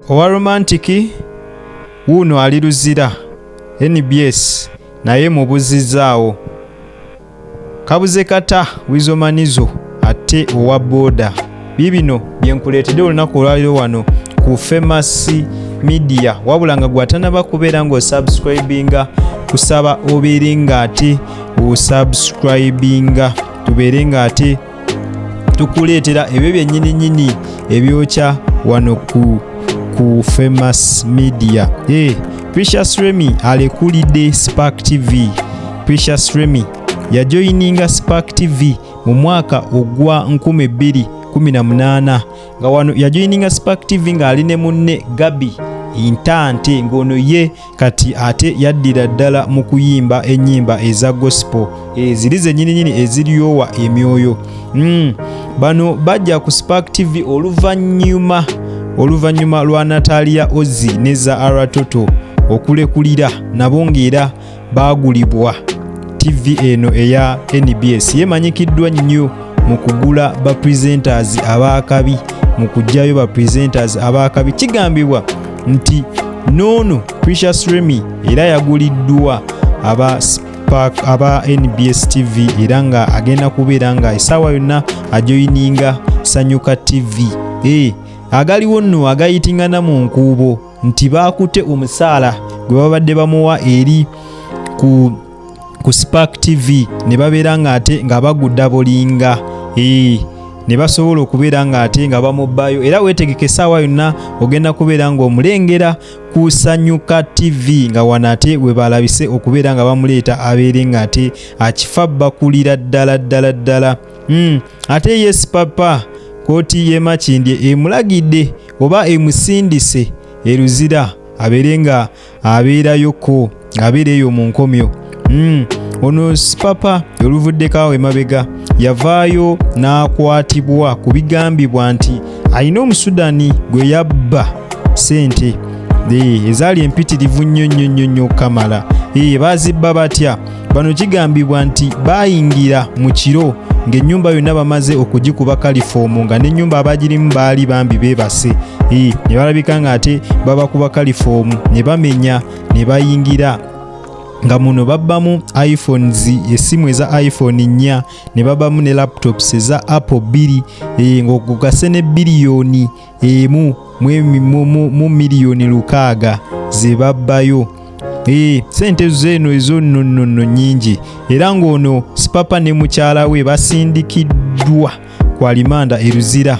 owa Aromatic Wuuno ali luzira NBS naye mubuzizaawo. Kabuze kata WEASEL MANIZO ate owa boda. Bibino byenkuleetedde olunaku olwaliro wano ku Famous Media. Wabula nga gwatanaba kubeera ng'osubscribinga, kusaba obeere ng'ate osubscribinga, tubeere ng'ate tukuleetera ebyo byennyini ebyokya wano ku Famous Media. Precious REMMIE alekulidde Spark TV. Precious REMMIE yajoyininga Spark TV mu mwaka ogwa 2018 nga wano yajoyininga Spark TV nga ali ne munne Gabi Intante, ngono ye kati ate yaddira ddala mu kuyimba ennyimba eza gospel eziri zennyini eziryowa emyoyo. Bano bajja ku Spark TV oluvannyuma lwa Natalia Ozzy ne Zahara Toto okulekulira nabo ng'era baagulibwa TV eno eya NBS. Yemanyikiddwa nnyo mu kugula ba presenters abaakabi, mu kujjayo ba presenters abaakabi. Kigambibwa nti noono Precious REMMIE era yaguliddwa aba NBS TV era nga agenda kubeera nga essaawa yonna ajoyininga Sanyuka TV. Agaliwo nno agayitingana mu nkuubo nti baakute omusaala gwe babadde bamuwa eri ku Spark TV ne babeera ng'ate nga baguddabolinga ne basobola okubeera ng'ate nga bamubbayo, era weetegeke essaawa yonna ogenda kubeera ng'omulengera ku Sanyuka TV nga wano ate we balabise okubeera nga bamuleeta abeere ng'ate akifa bakulira ddala. Ate ye Sipapa kooti y'e Makindye emulagidde oba emusindise eruzira abeere nga abeerayoko, abeereyo mu nkomyo. Ono Sipapa oluvuddeko emabega yavaayo n'akwatibwa ku bigambibwa nti alina Omusudani gwe yabba ssente ezaali empitirivu nnyo kamala. Baazibba batya? Bano kigambibwa nti baayingira mu kiro ng'ennyumba yonna bamaze okugikuba kalifoomu nga n'ennyumba abagirimu baali bambi beebase. Ne balabika ng'ate babakuba kalifoomu ne bamenya ne bayingira nga muno babbamu iPhones, essimu eza iPhone 4 ne babbamu ne laptops eza Apple 2 ng'okugase ne biliyoni emu mu miliyoni 600 ze babbayo. Sente zeno ezo nno nnyingi, era ng'ono Sipapa ne mukyala we basindikiddwa ku alimanda eruzira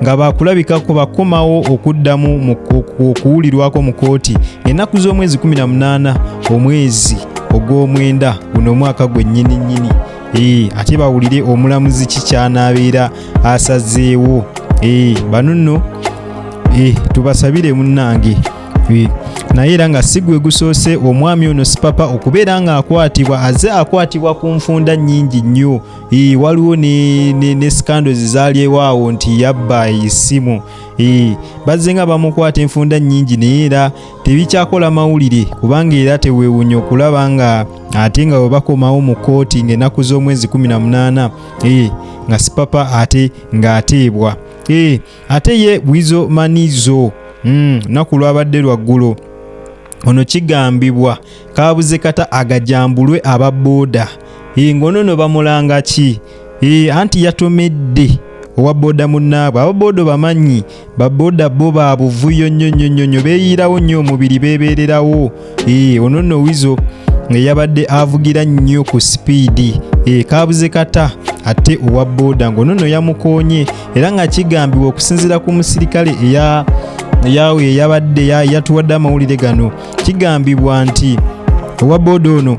nga bakulabikako bakomawo okuddamu mu okuwulirwako mu kooti ennaku z'omwezi 18 omwezi ogw'omwenda guno omwaka gwennyini. Ate bawulire omulamuzi kikyanabeera asazeewo. Bano nno tubasabire munnange. Naye era nga si gwe gusoose omwami ono Sipapa okubeera nga akwatibwa ku nfunda nnyingi nnyo. Waliwo ne scandals zaalyewo nti yabba essimu. Bazze nga bamukwata enfunda nnyingi naye era tebikyakola mawulire kubanga era teweewunya okulaba nga ate nga bwe bakomawo mu kooti ng'ennaku z'omwezi 18 nga Sipapa ate ng'ateebwa. Ate ye WEASEL MANIZO naku lwabadde lwaggulo ono kigambibwa kabuze kata agajambulwe ababooda ng'onono bamulanga ki anti yatomedde owa booda munnaabwe. Ababooda bamanyi babooda bo babuvuyo nnyo beeyirawo nnyo omubiri beebeererawo. Ono nno WEASEL yabadde avugira nnyo ku sipiidi. Kabuze kata ate owa booda ng'onono yamukoonye era nga kigambibwa okusinziira ku musirikale yawe yabadde yatuwadde amawulire gano, kigambibwa nti owa booda ono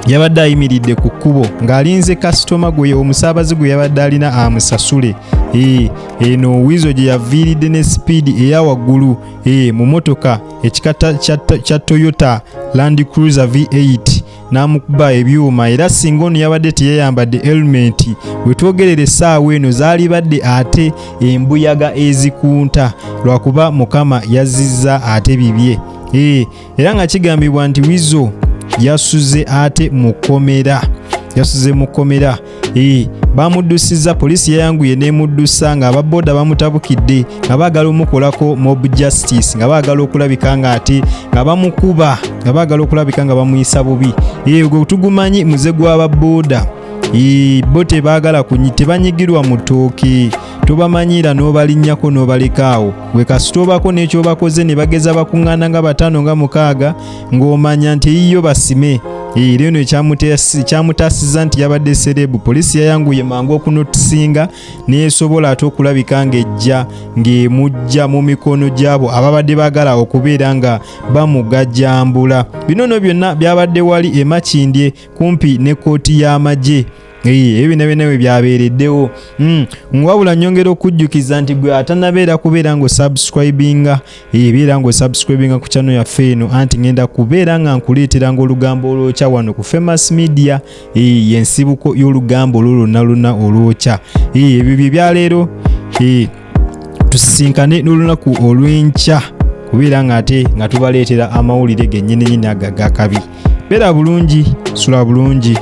yabadde ayimiridde ku kkubo ng'alinze kasitoma gwe omusaabazi gwe yabadde alina amusasule. Eno WEASEL gye yaviiridde ne sipiidi eya waggulu mu motoka ekikata kya Toyota Land Cruiser V8 n'amukuba ebyuma, era singa ono yabadde teyayambadde helmet we twogerera essaawa eno zaali badde ate embuyaga ezikunta lwakuba Mukama yazizza ate bibye. Era nga kigambibwa nti WEASEL yasuze ate mu kkomera bamuddusiza, poliisi yayanguye n'emuddusa nga ababooda bamutabukidde nga baagala omukolako mob justice, nga baagala okulabika nga ate nga bamukuba, nga baagala okulabika nga bamuyisa bubi. Gwe tugumanyi muze gw'ababooda. Bo tebaagala tebanyigirwa mu ttooke, tobamanyira n'obalinnyako n'obalekaawo. Gwe kasitobako n'ekyobakoze ne bageza bakuŋŋaana nga 5 nga 6 ng'omanya nti eyiyo basime. Lero ekyamutaasiza nti yabadde serebu. Poliisi yayanguye mangu okunotisinga neesobola ate okulabika ng'ejja ng'emujja mu mikono gy'abo ababadde baagala okubeera nga bamugajjambula. Bino byonna byabadde wali e Makindye kumpi ne kkooti y'amagye. Ebyo byonna bwe byabeereddewo. Wabula nnyongera okujjukiza nti gwe atanabeera kubeera ng'osubscribinga, beera ng'osubscribinga ku channel yaffe eno, anti ngenda kubeera nga nkuleetera ng'olugambo olwokya wano ku Famous Media, y'ensibuko y'olugambo lwonna olwokya. Ebyo bye byaleero, tusisinkane n'olunaku olw'enkya kubeera nga ate nga tubaleetera amawulire gennyini agakabi. Beera bulungi, sula bulungi.